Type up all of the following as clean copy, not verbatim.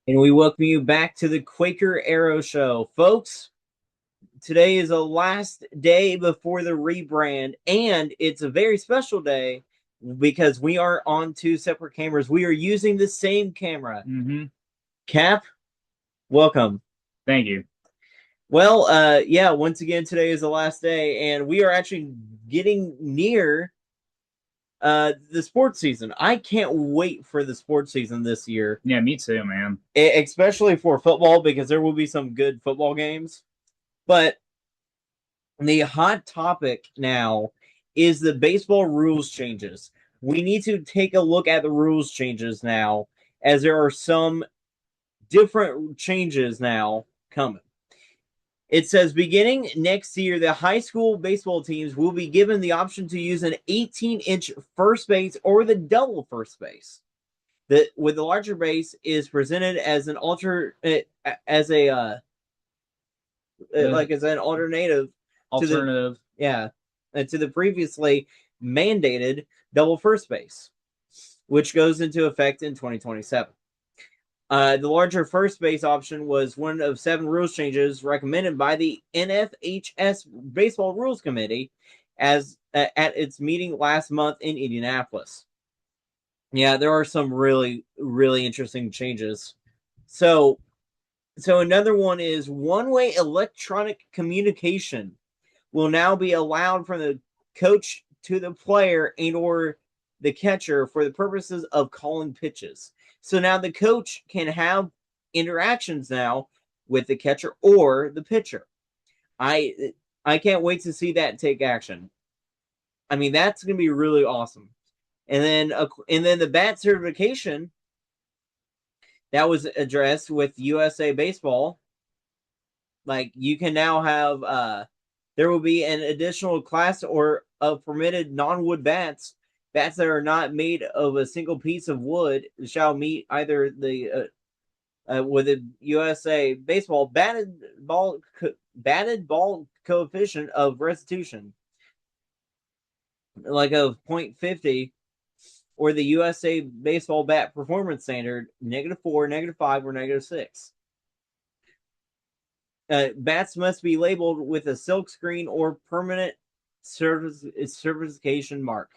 And we welcome you back to the Quaker Arrow Show. Folks, today is the last day before the rebrand, and it's a very special day because we are on two separate cameras. We are using the same camera. Cap, welcome. Thank you. Well, yeah, once again, today is the last day, and we are actually getting near the sports season. I can't wait for the sports season this year, Yeah, me too, man. especially for football because there will be some good football games. But the hot topic now is the baseball rules changes. We need to take a look at the rules changes now, as there are some different changes now coming. It says beginning next year, the high school baseball teams will be given the option to use an 18-inch first base or the double first base. The with the larger base is presented as an as a The like as an alternative to the alternative. yeah to the previously mandated double first base, which goes into effect in 2027. The larger first base option was one of seven rules changes recommended by the NFHS Baseball Rules Committee as at its meeting last month in Indianapolis. Yeah, there are some really interesting changes. So another one is one-way electronic communication will now be allowed from the coach to the player and or the catcher for the purposes of calling pitches. So now the coach can have interactions now with the catcher or the pitcher. I can't wait to see that take action. I mean, that's going to be really awesome. And then the bat certification that was addressed with USA Baseball, like you can now have there will be an additional class or of permitted non-wood bats. Bats that are not made of a single piece of wood shall meet either the with the USA Baseball batted ball coefficient of restitution, like of 0.50, or the USA Baseball bat performance standard -4, -5, or -6. Bats must be labeled with a silk screen or permanent certification mark.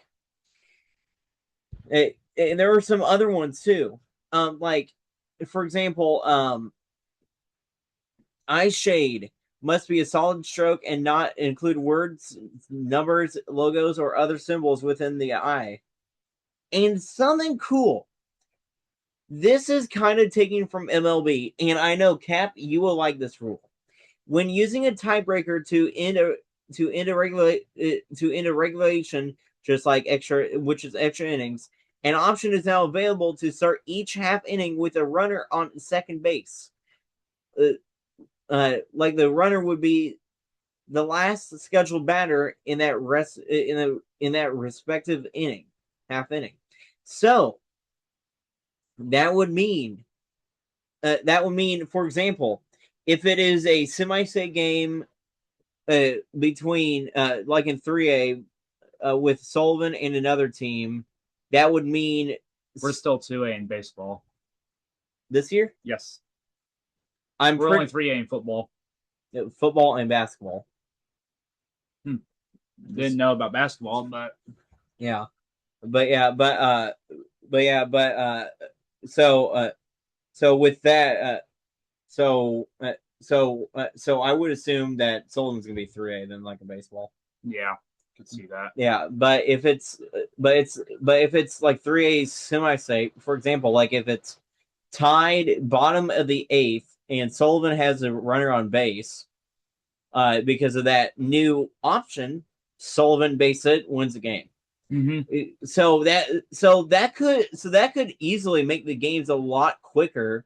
And there are some other ones too. Like, for example, eye shade must be a solid stroke and not include words, numbers, logos, or other symbols within the eye. And something cool. This is kind of taken from MLB, and I know Cap, you will like this rule. When using a tiebreaker to end a regulation, just like which is extra innings, an option is now available to start each half inning with a runner on second base. Like the runner would be the last scheduled batter in that respective inning, half inning. So that would mean, for example, if it is a semi-state game between like in 3A with Sullivan and another team, that would mean We're still 2A in baseball. this year. Yes. I'm We're only pretty 3A in football. football and basketball. Hmm. Didn't know about basketball, but Yeah, but yeah, but yeah, but so so with that, so I would assume that Sullivan's gonna be 3A then, like a baseball. yeah, could see that. Yeah, but if it's like 3A semi-state, for example, like if it's tied bottom of the eighth and Sullivan has a runner on base, because of that new option, Sullivan base it, wins the game. So that could easily make the games a lot quicker,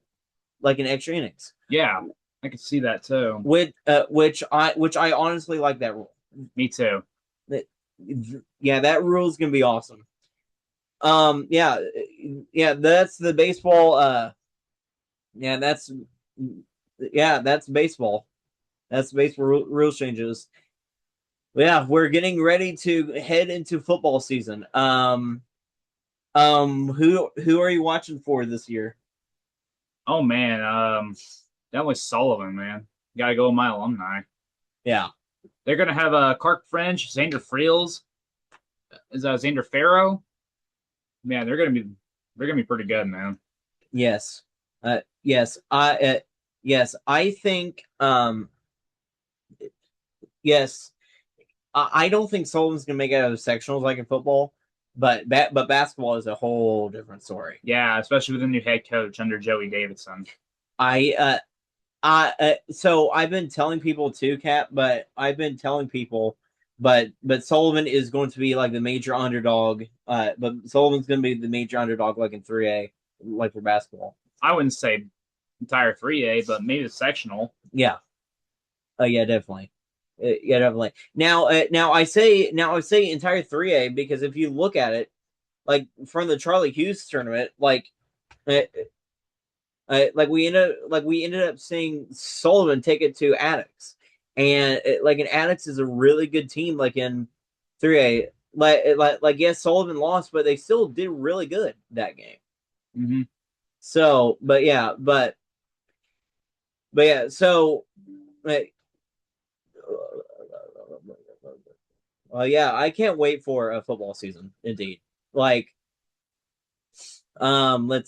like in extra innings. Yeah, I could see that too. Which I honestly like that rule. Me too. Yeah, that rule is gonna be awesome. Yeah, yeah, that's the baseball. Yeah, that's baseball. That's baseball rules changes. Yeah, we're getting ready to head into football season. Who are you watching for this year? Oh man, that was Sullivan, man. Got to go with my alumni. Yeah. They're gonna have Clark French, Xander Friels, is Xander Farrow. Man, they're gonna be pretty good, man. Yes. Yes. Yes. I think. Yes. I don't think Sullivan's gonna make it out of sectionals like in football, but basketball is a whole different story. Yeah, especially with the new head coach under Joey Davidson. So I've been telling people too, Cap, but I've been telling people, but Sullivan is going to be like the major underdog. But Sullivan's going to be the major underdog, like in 3A, like for basketball. I wouldn't say entire 3A, but maybe the sectional. Yeah. Yeah, definitely. Yeah, definitely. Now I say entire 3A because if you look at it, like from the Charlie Hughes tournament, uh, we ended up seeing Sullivan take it to Addicts, and an Addicts is a really good team. Like in 3A, yes, Sullivan lost, but they still did really good that game. Mm-hmm. So, but yeah, so. Yeah, I can't wait for a football season. Indeed, let's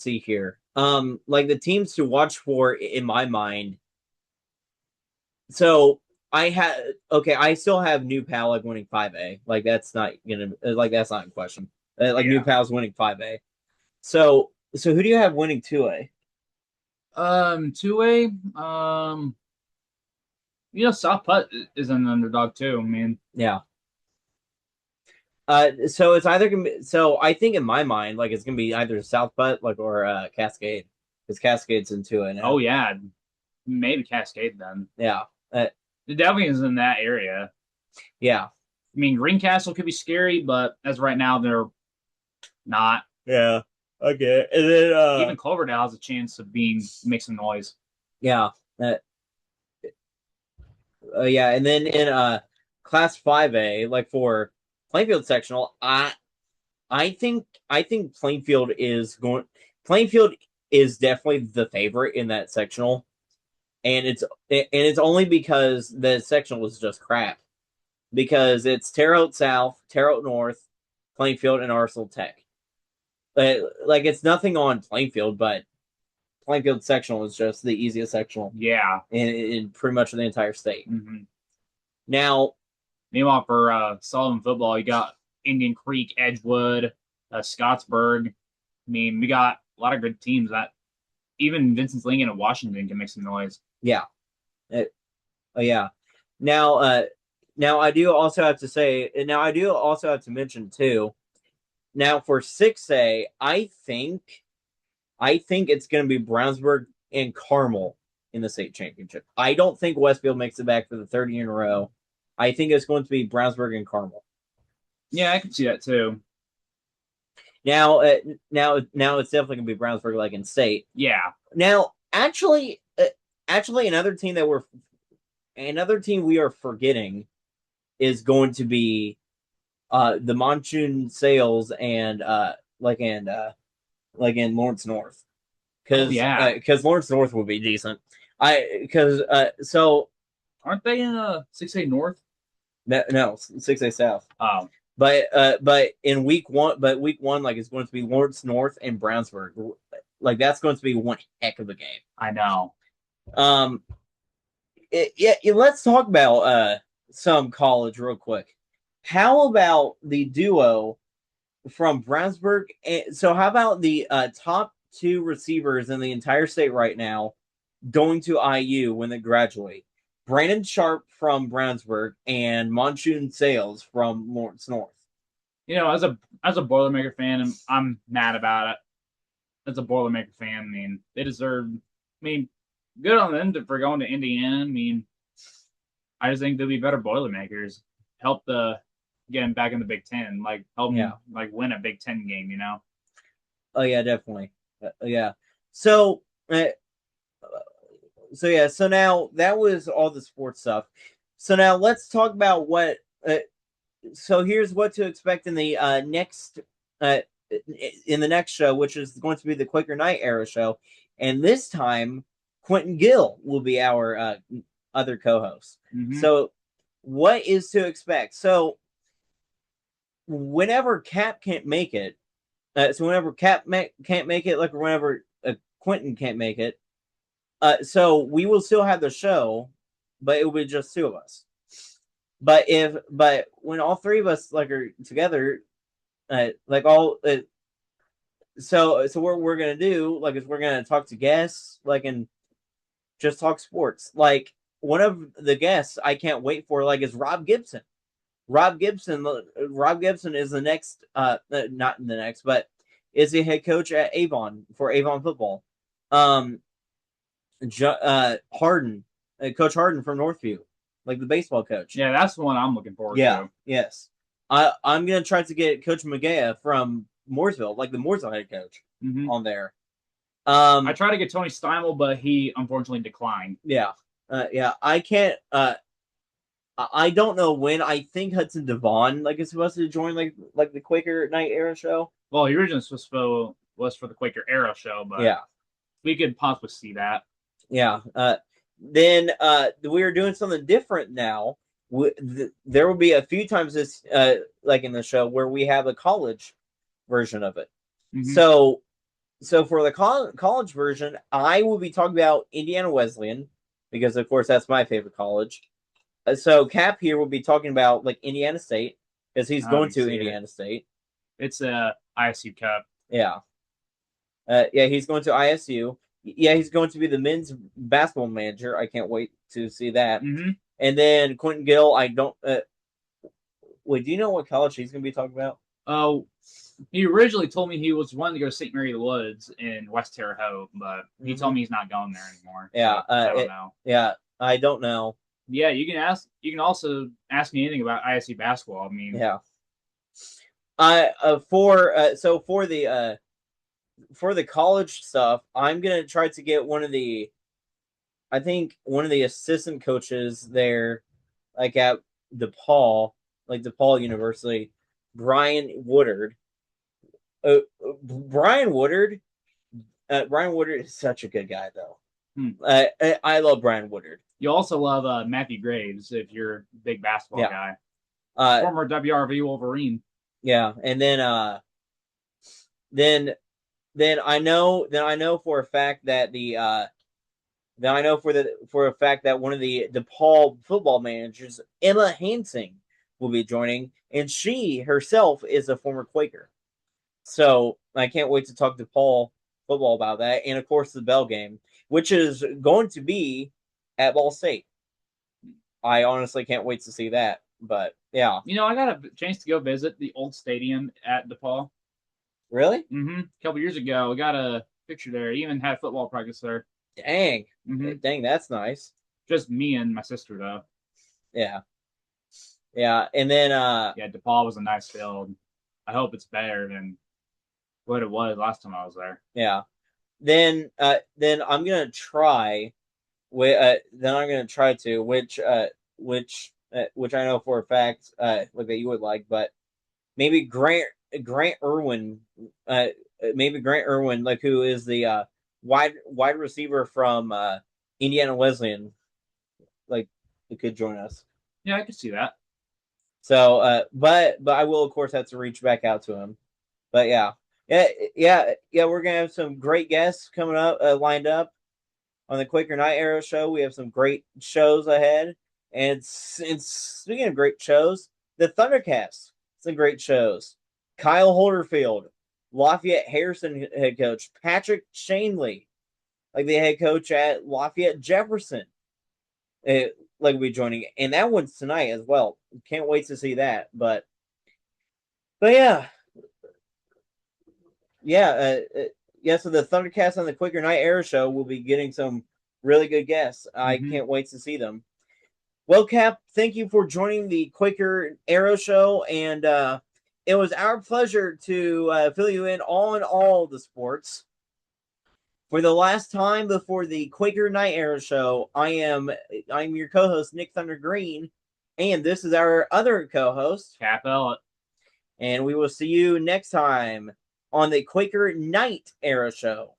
see here. Like the teams to watch for in my mind. So I still have New Pal like winning 5A. Like that's not in question. New Pal's winning 5A. So who do you have winning 2A? 2A, South Putt is an underdog too. I mean, Yeah. So it's either gonna be, so I think in my mind, like it's gonna be either South Putt, or Cascade, because Cascade's in 2A now. oh yeah, maybe Cascade then. Yeah. It definitely is in that area. Yeah. I mean, Greencastle could be scary, but as right now, they're not. Yeah. Okay. And then even Cloverdale has a chance of make some noise. Yeah. Yeah, and then in class 5A, like for Plainfield sectional, I think Plainfield is definitely the favorite in that sectional. And it's only because the sectional was just crap. Because it's Terre Haute South, Terre Haute North, Plainfield, and Arsenal Tech. It's nothing on Plainfield, but Plainfield sectional is just the easiest sectional. Yeah. In pretty much the entire state. Mm-hmm. Now, meanwhile, for Sullivan football, you got Indian Creek, Edgewood, Scottsburg. I mean, we got a lot of good teams that even Vincent's Lincoln and Washington can make some noise. Yeah. Yeah. Now, I do also have to say, now I do also have to mention too. Now for 6A, I think it's going to be Brownsburg and Carmel in the state championship. I don't think Westfield makes it back for the third year in a row. I think it's going to be Brownsburg and Carmel. Yeah, I can see that too. Now it's definitely going to be Brownsburg, like in state. Yeah. Now, actually, another team we are forgetting is going to be the Monsoon Sales and in Lawrence North, because Lawrence North would be decent. So aren't they in 6A North? No, 6A South. Oh, but in week one, it's going to be Lawrence North and Brownsburg. Like that's going to be one heck of a game. I know. Let's talk about some college real quick. How about the duo from Brownsburg? So how about the top two receivers in the entire state right now going to IU when they graduate? Brandon Sharp from Brownsburg and Monsoon Sales from Lawrence North. As a Boilermaker fan, I'm mad about it. As a Boilermaker fan, I mean, they deserve. I mean, good on them for going to Indiana. I mean, I just think they'll be better Boilermakers. Help get them back in the Big Ten. Help them win a Big Ten game. Oh yeah, definitely. Yeah. So. So now that was all the sports stuff. So now let's talk about what. So here's what to expect in the next in the next show, which is going to be the Quaker Night Era show. And this time, Quentin Gill will be our other co-host. So, what is to expect? So, whenever Cap can't make it, whenever Cap can't make it, like whenever Quentin can't make it, so we will still have the show, but it will be just two of us. But when all three of us like are together, like all so what we're gonna do like is we're gonna talk to guests like and just talk sports. Like one of the guests I can't wait for like is Rob Gibson. Rob Gibson is the next not the next, but is the head coach at Avon for Avon football. Harden, Coach Harden from Northview, like the baseball coach. Yeah, that's the one I'm looking forward to. Yes. I'm gonna try to get Coach Magea from Mooresville, like the Mooresville head coach, on there. I tried to get Tony Steimel, but he unfortunately declined. Yeah. I can't. I don't know when. I think Hudson Devon like is supposed to join like the Quaker Night Era show. Well, he originally was for the Quaker Era show, but we could possibly see that. Yeah. Then we are doing something different now. There will be a few times this like in the show where we have a college version of it. So for the college version, I will be talking about Indiana Wesleyan because of course that's my favorite college. So Cap here will be talking about like Indiana State because he's going to Indiana State. It's a ISU Cup. Yeah. He's going to ISU. Yeah, he's going to be the men's basketball manager. I can't wait to see that. And then Quentin Gill, I don't. Wait, do you know what college he's going to be talking about? Oh, he originally told me he was wanting to go to St. Mary of the Woods in West Terre Haute, but he told me he's not going there anymore. Yeah, so I don't know. Yeah, I don't know. Yeah, you can ask. You can also ask me anything about ISU basketball. I mean, yeah. For the college stuff, I'm gonna try to get one of the assistant coaches there, like at DePaul University, Brian Woodard. Brian Woodard is such a good guy, though. I love Brian Woodard. You also love Matthew Graves if you're a big basketball guy. Former WRV Wolverine. Yeah, and then I know for a fact that one of the DePaul football managers, Emma Hansing, will be joining, and she herself is a former Quaker. So I can't wait to talk to DePaul football about that, and of course the Bell game, which is going to be at Ball State. I honestly can't wait to see that. But yeah, I got a chance to go visit the old stadium at DePaul. Really? A couple years ago, we got a picture there. Even had football practice there. Dang, dang, that's nice. Just me and my sister though. Yeah, and then DePaul was a nice field. I hope it's better than what it was last time I was there. Yeah, then I'm gonna try. Which I know for a fact that you would like, but maybe Grant Irwin, like who is the wide receiver from Indiana Wesleyan, like who could join us. Yeah, I could see that. So, but I will of course have to reach back out to him. But yeah, we're gonna have some great guests coming up, lined up on the Quaker Night Era show. We have some great shows ahead. And speaking of great shows, the Thundercats, some great shows. Kyle Holderfield, Lafayette Harrison head coach, Patrick Shanley, like the head coach at Lafayette Jefferson, like will be joining. And that one's tonight as well. Can't wait to see that. But yeah. So the Thundercats on the Quaker Night Era show will be getting some really good guests. I can't wait to see them. Well, Cap, thank you for joining the Quaker Era show, and it was our pleasure to fill you in on all the sports. For the last time before the Quaker Night Era show, I'm your co-host, Nick Thunder Green, and this is our other co-host, Cap Ellett. And we will see you next time on the Quaker Night era show.